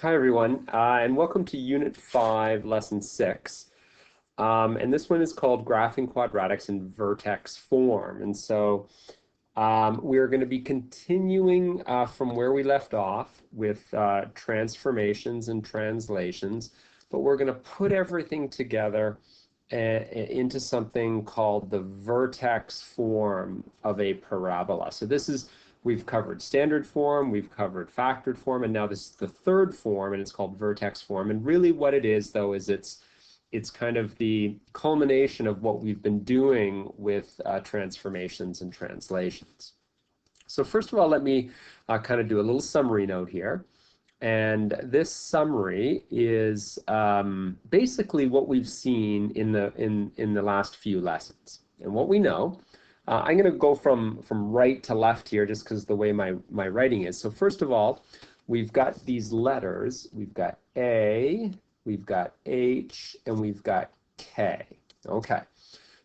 Hi everyone, and welcome to Unit 5, Lesson 6. And this one is called Graphing Quadratics in Vertex Form. And so we're going to be continuing from where we left off with transformations and translations, but we're going to put everything together into something called the vertex form of a parabola. So we've covered standard form, we've covered factored form, and now this is the third form, and it's called vertex form. And really what it is, though, is it's kind of the culmination of what we've been doing with transformations and translations. So first of all, let me kind of do a little summary note here. And this summary is basically what we've seen in the last few lessons. And what we know, I'm going to go from right to left here just because the way my writing is. So first of all, we've got these letters. We've got A, we've got H, and we've got K. Okay.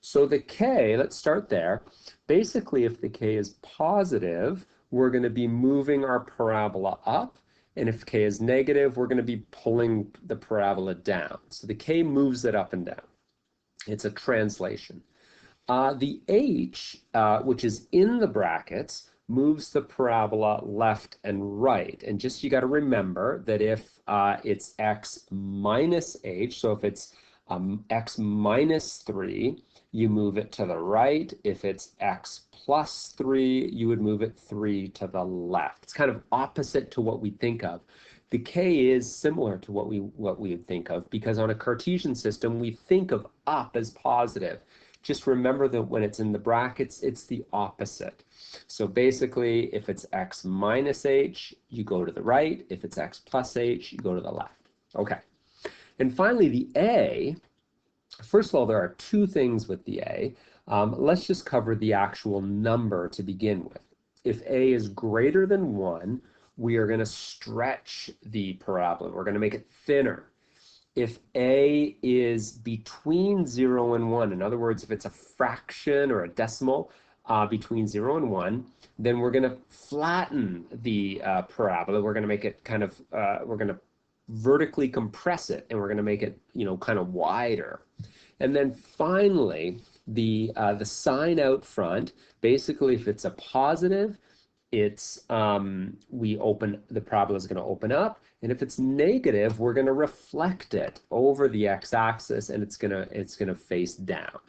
So the K, let's start there. Basically, if the K is positive, we're going to be moving our parabola up. And if K is negative, we're going to be pulling the parabola down. So the K moves it up and down. It's a translation. The H, which is in the brackets, moves the parabola left and right. And just you got to remember that if it's x minus h, so if it's x minus 3, you move it to the right. If it's x plus 3, you would move it 3 to the left. It's kind of opposite to what we think of. The K is similar to what we would think of, because on a Cartesian system, we think of up as positive. Just remember that when it's in the brackets, it's the opposite. So basically, if it's x minus h, you go to the right. If it's x plus h, you go to the left. Okay. And finally, the A, first of all, there are two things with the A. Let's just cover the actual number to begin with. If A is greater than 1, we are going to stretch the parabola. We're going to make it thinner. If A is between 0 and 1, in other words, if it's a fraction or a decimal between 0 and 1, then we're going to flatten the parabola. We're going to make it kind of, we're going to vertically compress it, and we're going to make it, kind of wider. And then finally, the sign out front, basically if it's a positive, it's the parabola is going to open up, and if it's negative, we're going to reflect it over the x-axis, and it's going to face down.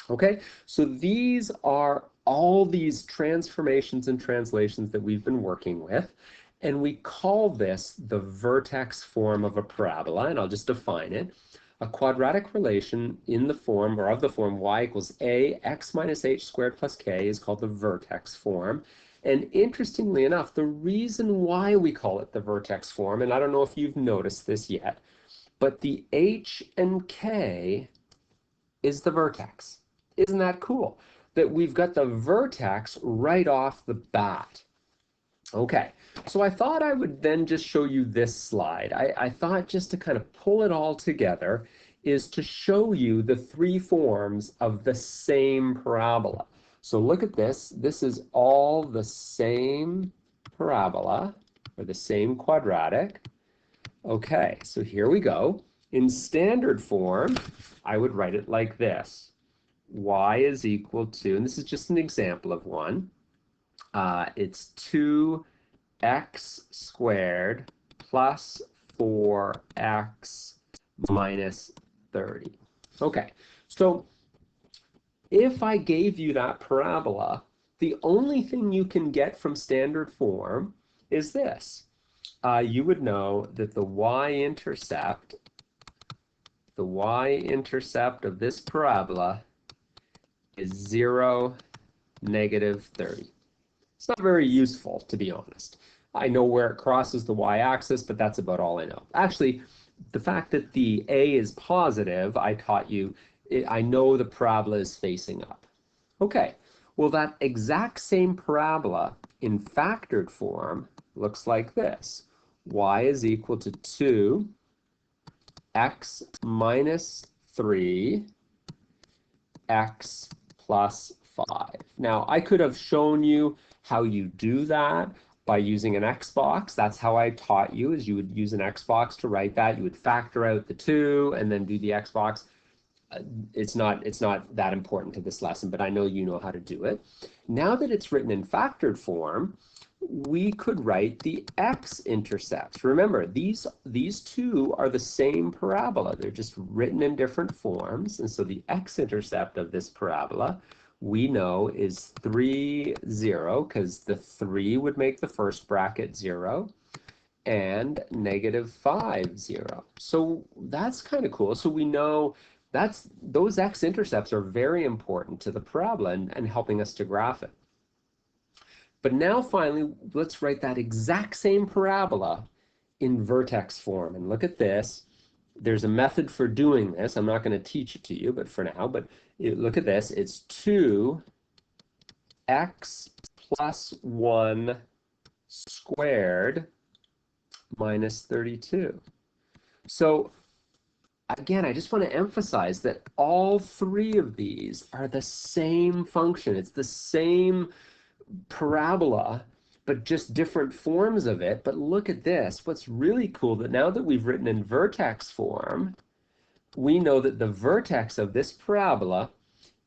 Okay, so these are all these transformations and translations that we've been working with, and we call this the vertex form of a parabola, and I'll just define it. A quadratic relation in the form, or of the form, y equals a x minus h squared plus k is called the vertex form. And interestingly enough, the reason why we call it the vertex form, and I don't know if you've noticed this yet, but the h and k is the vertex. Isn't that cool? That we've got the vertex right off the bat. Okay, so I thought I would then just show you this slide. I thought just to kind of pull it all together is to show you the three forms of the same parabola. So look at this. This is all the same parabola, or the same quadratic. Okay, so here we go. In standard form, I would write it like this. Y is equal to, and this is just an example of one, it's 2x squared plus 4x minus 30. Okay, so if I gave you that parabola, the only thing you can get from standard form is this. You would know that the y-intercept of this parabola is 0, negative 30. It's not very useful, to be honest. I know where it crosses the y-axis, but that's about all I know. Actually, the fact that the A is positive, I taught you, I know the parabola is facing up. Okay, well, that exact same parabola in factored form looks like this. Y is equal to 2x minus 3 x plus 5. Now, I could have shown you how you do that by using an X box. That's how I taught you, is you would use an X box to write that. You would factor out the 2 and then do the X box. It's not that important to this lesson, but I know you know how to do it. Now that it's written in factored form, we could write the x-intercepts. Remember, these two are the same parabola. They're just written in different forms. And so the x-intercept of this parabola, we know, is 3, 0, because the 3 would make the first bracket 0, and -5, 0. So that's kind of cool. So we know those x-intercepts are very important to the parabola and helping us to graph it. But now finally, let's write that exact same parabola in vertex form. And look at this. There's a method for doing this. I'm not going to teach it to you, but for now, look at this. It's 2x plus 1 squared minus 32. So again, I just want to emphasize that all 3 of these are the same function. It's the same parabola, but just different forms of it. But look at this. What's really cool, that now that we've written in vertex form, we know that the vertex of this parabola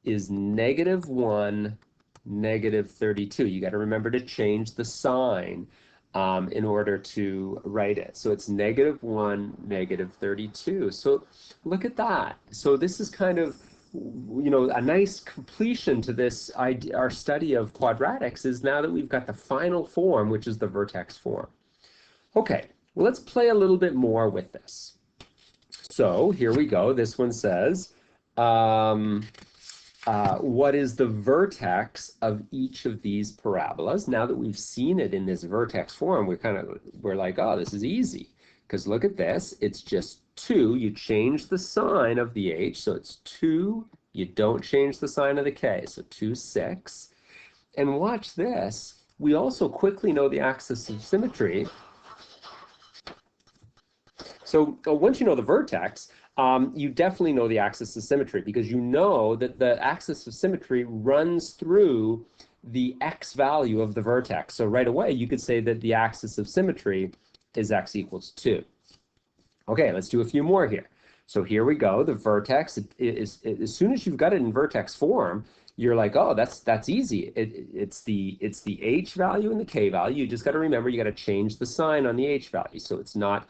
is -1, -32. You got to remember to change the sign in order to write it. So it's -1, -32. So look at that. So this is kind of, you know, a nice completion to this idea. Our study of quadratics is now that we've got the final form, which is the vertex form. Okay, well, let's play a little bit more with this. So here we go. This one says, what is the vertex of each of these parabolas? Now that we've seen it in this vertex form, we're like, oh, this is easy. Because look at this, it's just 2. You change the sign of the h, so it's 2. You don't change the sign of the k, so 2, 6. And watch this. We also quickly know the axis of symmetry. So once you know the vertex, you definitely know the axis of symmetry, because you know that the axis of symmetry runs through the x value of the vertex. So right away, you could say that the axis of symmetry is x equals 2. Okay, let's do a few more here. So here we go. The vertex is as soon as you've got it in vertex form, you're like, oh, that's easy. It's the h value and the k value. You just got to remember, you got to change the sign on the h value. So it's not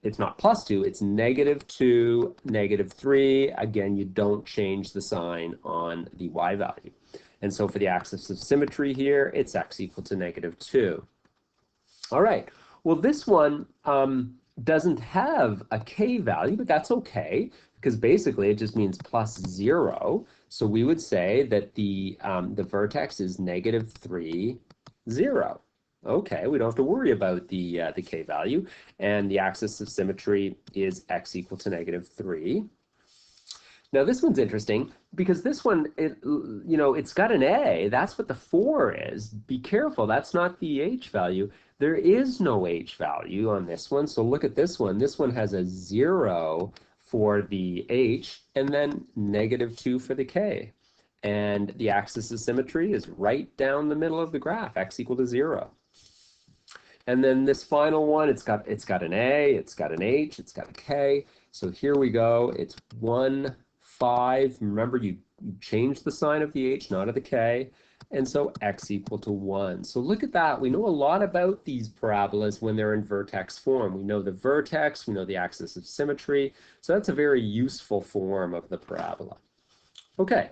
+2, it's -2, -3. Again, you don't change the sign on the y value. And so for the axis of symmetry here, it's x equal to -2. All right, well, this one doesn't have a k value, but that's okay, because basically it just means +0. So we would say that the vertex is -3, 0. Okay, we don't have to worry about the k value, and the axis of symmetry is x equal to -3. Now this one's interesting, because this one, it's got an a. That's what the 4 is. Be careful, that's not the h value. There is no h value on this one, so look at this one. This one has a 0 for the h, and then -2 for the k. And the axis of symmetry is right down the middle of the graph, x equal to 0. And then this final one, it's got an a, it's got an h, it's got a k. So here we go. It's 1, 5. Remember, you change the sign of the h, not of the k. And so x equal to 1. So look at that. We know a lot about these parabolas when they're in vertex form. We know the vertex, we know the axis of symmetry. So that's a very useful form of the parabola. Okay.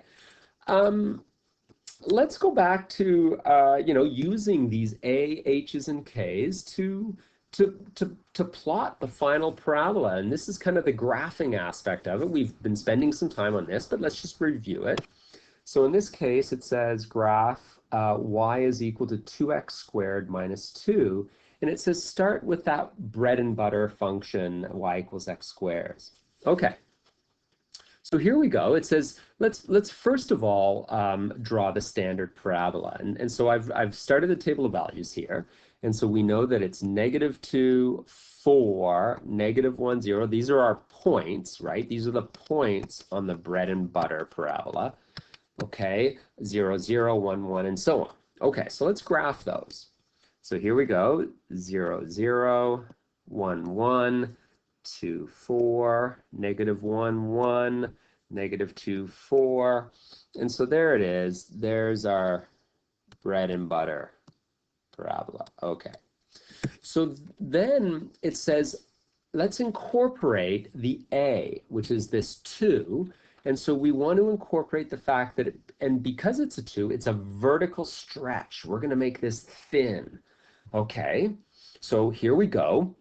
Let's go back to using these a, h's, and k's to plot the final parabola. And this is kind of the graphing aspect of it. We've been spending some time on this, but let's just review it. So in this case, it says graph y is equal to 2x squared minus 2. And it says start with that bread and butter function, y equals x squared. Okay. So here we go. It says, let's first of all draw the standard parabola. And so I've started the table of values here. And so we know that it's -2, 4, -1, 0. These are our points, right? These are the points on the bread and butter parabola. Okay, 0, 0, 1, 1, and so on. Okay, so let's graph those. So here we go, 0, 0, 1, 1, 2, 4, negative 1, 1, negative 2, 4. And so there it is. There's our bread and butter parabola. Okay. So then it says, let's incorporate the A, which is this 2. And so we want to incorporate the fact that, and because it's a 2, it's a vertical stretch. We're going to make this thin. Okay, so here we go.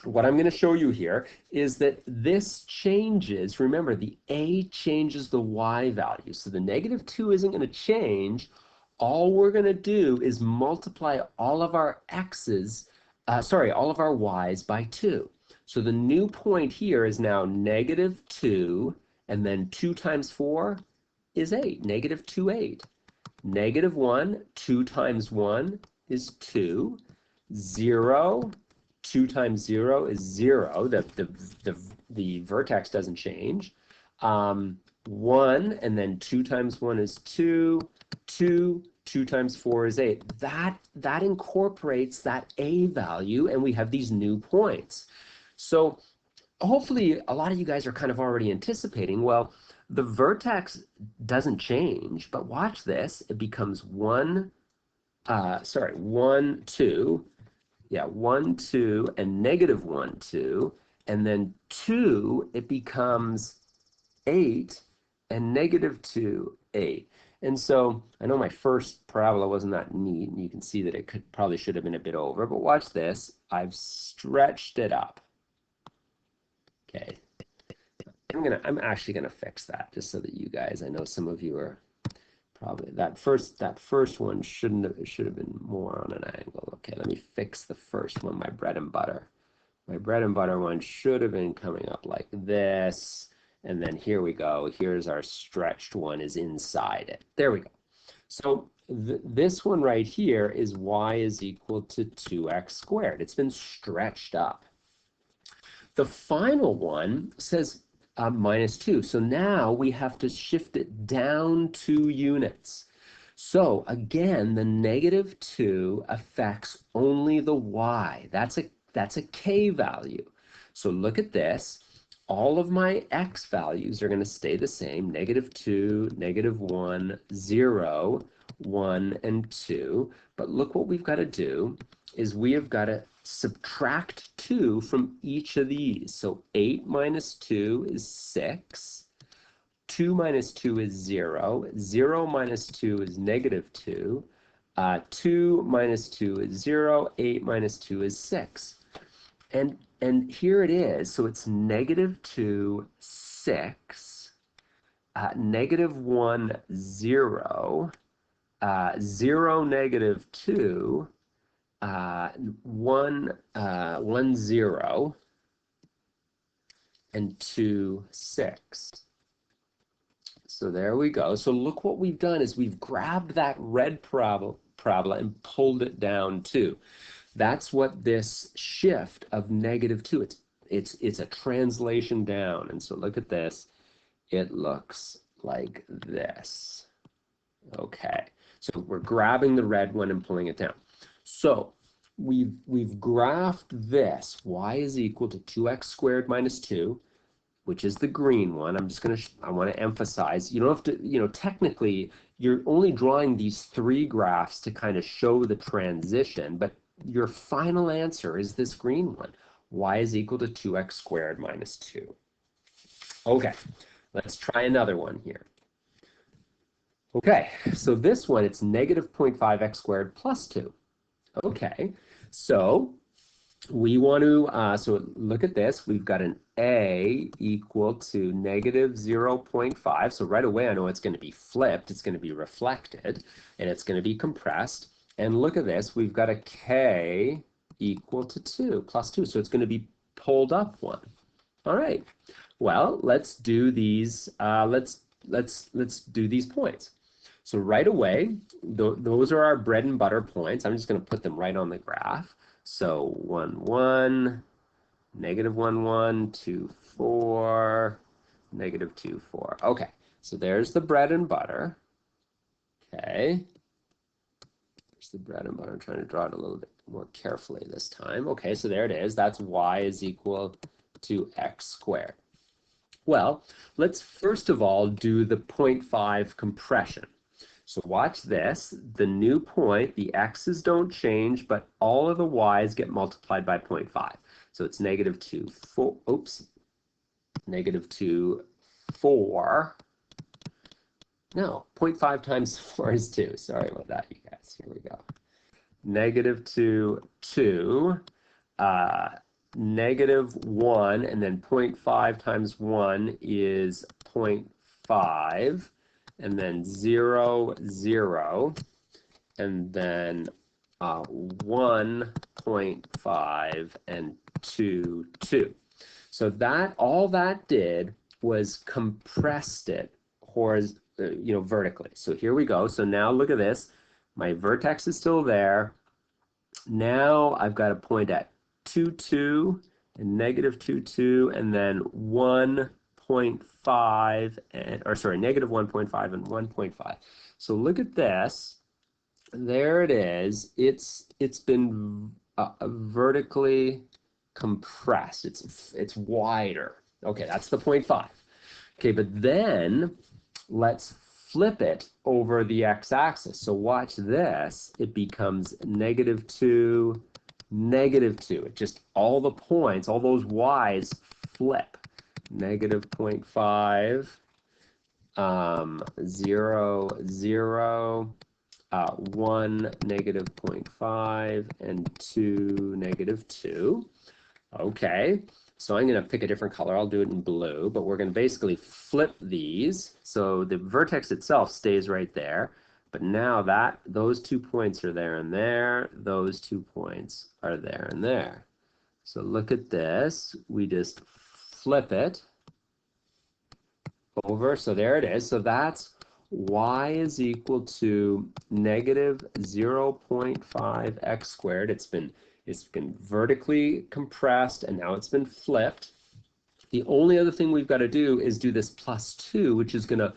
What I'm going to show you here is that this changes. Remember, the A changes the Y value. So the negative 2 isn't going to change. All we're going to do is multiply all of our X's, all of our Y's by 2. So the new point here is now negative 2, and then 2 times 4 is 8, negative 2, 8. Negative 1, 2 times 1 is 2. 0, 2 times 0 is 0. The vertex doesn't change. 1, and then 2 times 1 is 2. 2, 2 times 4 is 8. That incorporates that A value, and we have these new points. So hopefully a lot of you guys are kind of already anticipating, well, the vertex doesn't change, but watch this. It becomes 1, 2. Yeah, 1, 2, and negative 1, 2. And then 2, it becomes 8, and negative 2, 8. And so I know my first parabola wasn't that neat, and you can see that it probably should have been a bit over, but watch this. I've stretched it up. Okay. I'm actually gonna fix that just so that you guys, I know some of you are probably, that first one should have been more on an angle. Okay, let me fix the first one, my bread and butter. My bread and butter one should have been coming up like this. And then here we go. Here's our stretched one is inside it. There we go. So this one right here is y is equal to 2x squared. It's been stretched up. The final one says minus 2. So now we have to shift it down 2 units. So again, the negative 2 affects only the y. That's a k value. So look at this. All of my x values are going to stay the same. Negative 2, negative 1, 0, 1, and 2. But look what we've got to do is we have got to subtract 2 from each of these. So 8 minus 2 is 6. 2 minus 2 is 0. 0 minus 2 is negative 2. 2 minus 2 is 0. 8 minus 2 is 6. And here it is. So it's negative 2, 6, negative 1, 0, 0, negative 2, 1, 0, and 2, 6. So there we go. So look what we've done is we've grabbed that red parabola and pulled it down too. That's what this shift of negative 2, it's a translation down. And so look at this. It looks like this. Okay. So we're grabbing the red one and pulling it down. So we've graphed this. Y is equal to 2x squared minus 2, which is the green one. I want to emphasize, you don't have to, technically, you're only drawing these 3 graphs to kind of show the transition, but your final answer is this green one. Y is equal to 2x squared minus 2. Okay, let's try another one here. Okay, so this one, it's negative 0.5x squared plus 2. Okay, so we want to, so look at this. We've got an A equal to negative 0.5. So right away, I know it's going to be flipped. It's going to be reflected, and it's going to be compressed. And look at this. We've got a K equal to 2, plus 2. So it's going to be pulled up 1. All right. Well, let's do these. Let's do these points. So right away, those are our bread and butter points. I'm just going to put them right on the graph. So 1, 1, negative 1, 1, 2, 4, negative 2, 4. Okay, so there's the bread and butter. Okay, Here's the bread and butter. I'm trying to draw it a little bit more carefully this time. Okay, so there it is. That's y is equal to x squared. Well, let's first of all do the 0.5 compression. So watch this. The new point, the x's don't change, but all of the y's get multiplied by 0.5. So it's negative 2, 4, oops, negative 2, 4. No, 0.5 times 4 is 2. Sorry about that, you guys. Here we go. Negative 2, 2, negative 1, and then 0.5 times 1 is 0.5, and then 0, 0, and then 1.5 and 2, 2. So that all that did was compressed it vertically. So here we go. So now look at this. My vertex is still there. Now I've got a point at 2, 2, and negative 2, 2, and then 1.5, or sorry, negative 1.5 and 1.5. So look at this. There it is. It's been vertically compressed. It's wider. Okay, that's the 0.5. Okay, but then let's flip it over the x-axis. So watch this. It becomes negative 2, negative 2. It just, all the points, all those y's flip. Negative 0.5, 0, 0, 1, negative 0.5, and 2, negative 2. Okay. So I'm going to pick a different color. I'll do it in blue, but we're going to basically flip these. So the vertex itself stays right there, but now those 2 points are there and there. Those 2 points are there and there. So look at this. We just flip it over. So there it is. So that's y is equal to negative 0.5 x squared. It's been vertically compressed, and now it's been flipped. The only other thing we've got to do is do this plus 2, which is going to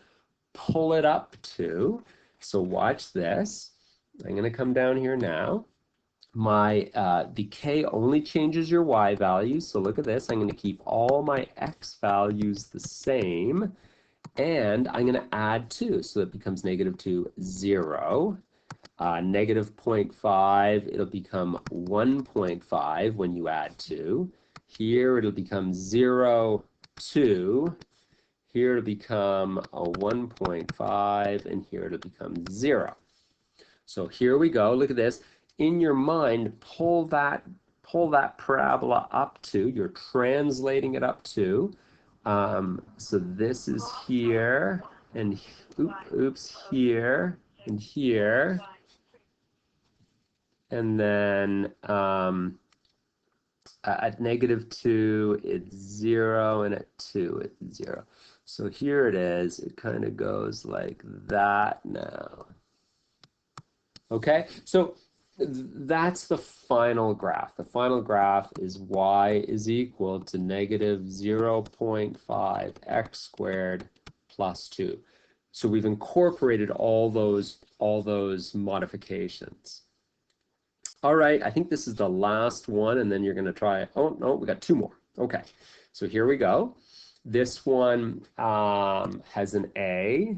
pull it up 2. So watch this. I'm going to come down here now. The k only changes your y values. So look at this. I'm going to keep all my x values the same, and I'm going to add 2. So it becomes negative 2, 0. Negative 0.5, it'll become 1.5 when you add 2. Here it'll become 0, 2. Here it'll become a 1.5, and here it'll become 0. So here we go. Look at this. In your mind, pull that parabola up to. You're translating it up to. So this is here, and oops, here, and here. And then at negative 2, it's 0, and at 2, it's 0. So here it is. It kind of goes like that now. Okay, so that's the final graph. The final graph is y is equal to negative 0.5 x squared plus 2. So we've incorporated all those modifications. All right, I think this is the last one, and then you're going to try, oh, no, we got 2 more. Okay, so here we go. This one has an A,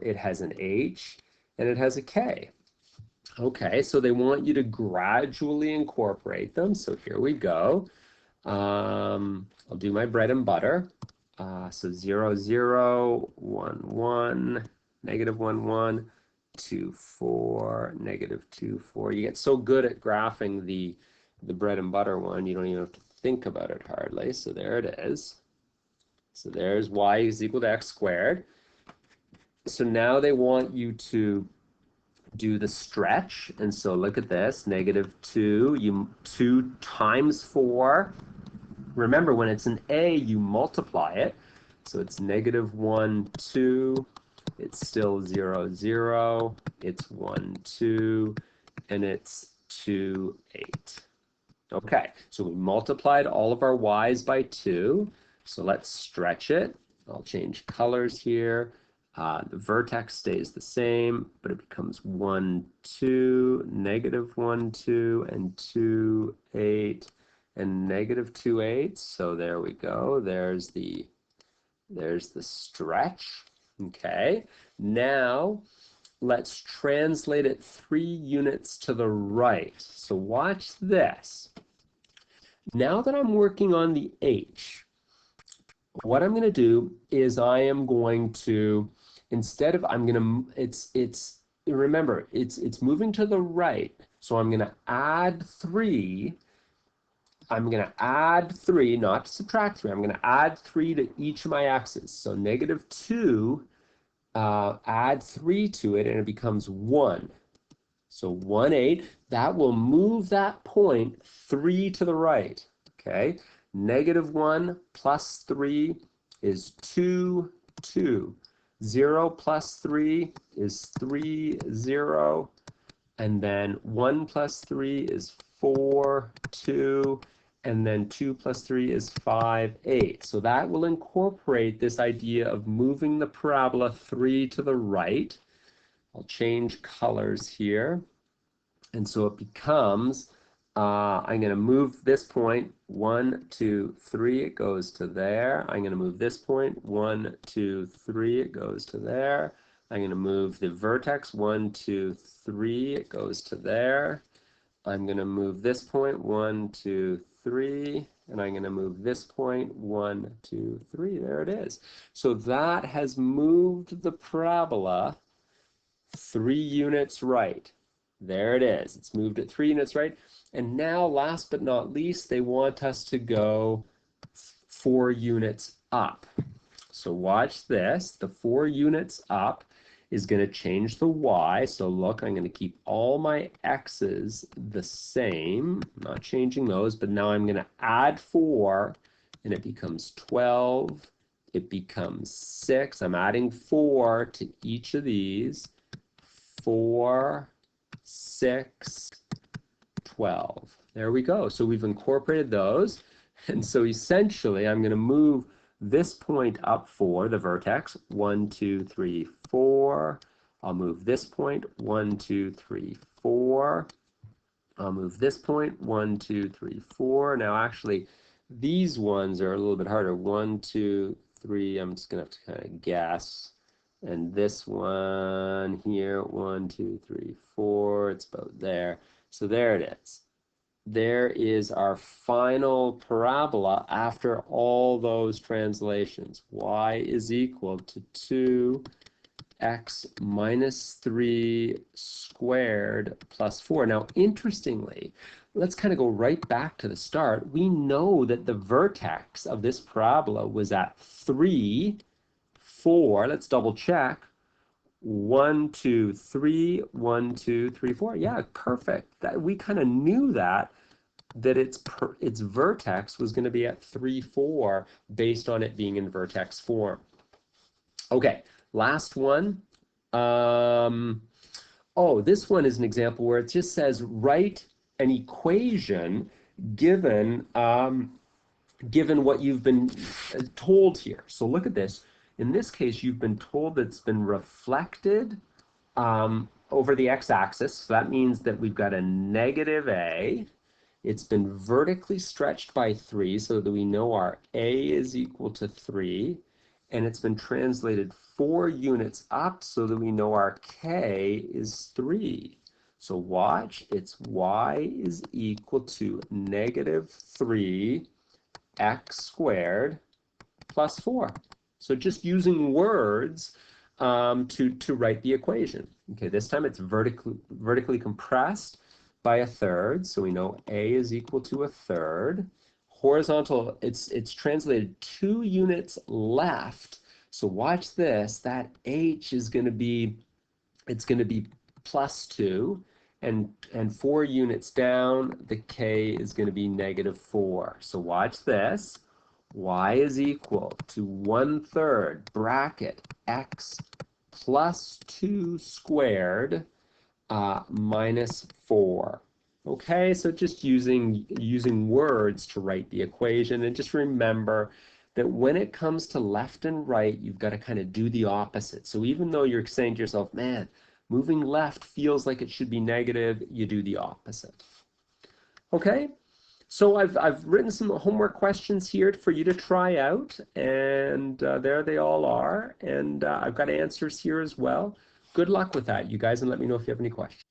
it has an H, and it has a K. Okay, so they want you to gradually incorporate them. So here we go. I'll do my bread and butter. So 0, 0, 1, 1, negative 1, 1. 2, 4, negative 2, 4. You get so good at graphing the bread and butter one, you don't even have to think about it hardly. So there it is. So there's y is equal to x squared. So now they want you to do the stretch, and so look at this, negative 2, 2 times 4. Remember, when it's an A, you multiply it. So it's negative 1, 2. It's still 0, 0, it's 1, 2, and it's 2, 8. Okay, so we multiplied all of our y's by 2. So let's stretch it. I'll change colors here. The vertex stays the same, but it becomes 1, 2, negative 1, 2, and 2, 8, and negative 2, 8. So there we go. There's the stretch. Okay. Now let's translate it 3 units to the right. So watch this. Now that I'm working on the H, what I'm going to do is I am going to, instead of, I'm going to, remember, it's moving to the right. So I'm going to add 3. I'm going to add 3, not subtract 3. I'm going to add 3 to each of my x's. So negative 2, add 3 to it, and it becomes 1. So 1, 8. That will move that point 3 to the right. Okay. Negative 1 plus 3 is 2, 2. 0 plus 3 is 3, 0. And then 1 plus 3 is 4, 2. And then 2 plus 3 is 5, 8. So that will incorporate this idea of moving the parabola 3 to the right. I'll change colors here. And so it becomes, I'm going to move this point, 1, 2, 3, it goes to there. I'm going to move this point, 1, 2, 3, it goes to there. I'm going to move the vertex, 1, 2, 3, it goes to there. I'm going to move this point, 1, 2, 3, and I'm going to move this point, 1, 2, 3. There it is. So that has moved the parabola 3 units right. There it is. It's moved it 3 units right. And now, last but not least, they want us to go 4 units up. So watch this. The 4 units up is going to change the y. So look, I'm going to keep all my x's the same. I'm not changing those, but now I'm going to add 4, and it becomes 12. It becomes 6. I'm adding 4 to each of these. 4, 6, 12. There we go. So we've incorporated those. And so essentially, I'm going to move this point up 4, the vertex, 1, 2, 3, 4. I'll move this point, 1, 2, 3, 4. I'll move this point, 1, 2, 3, 4. Now, actually, these ones are a little bit harder. 1, 2, 3. I'm just going to have to kind of guess. And this one here, 1, 2, 3, 4, it's about there. So there it is. There is our final parabola after all those translations. Y is equal to 2x minus 3 squared plus 4. Now, interestingly, let's kind of go right back to the start. We know that the vertex of this parabola was at 3, 4. Let's double check. 1, 2, 3, 1, 2, 3, 4. Yeah, perfect. That we kind of knew that its vertex was going to be at 3, 4 based on it being in vertex form. Okay, last one. Oh, this one is an example where it just says write an equation given given what you've been told here. So look at this. In this case, you've been told that it's been reflected over the x-axis. So that means that we've got a negative a. It's been vertically stretched by 3 so that we know our a is equal to 3. And it's been translated 4 units up so that we know our k is 3. So watch, it's y is equal to negative 3 x squared plus 4. So just using words to write the equation. Okay, this time it's vertically compressed by a third, so we know a is equal to a third. Horizontal, it's translated 2 units left. So watch this. That h is going to be, it's going to be plus 2. And 4 units down, the k is going to be negative 4. So watch this. Y is equal to 1/3 bracket x plus 2 squared minus 4. Okay, so just using words to write the equation, and just remember that when it comes to left and right, you've got to kind of do the opposite. So even though you're saying to yourself, man, moving left feels like it should be negative, you do the opposite. Okay, so I've written some homework questions here for you to try out, and there they all are, and I've got answers here as well. Good luck with that, you guys, and let me know if you have any questions.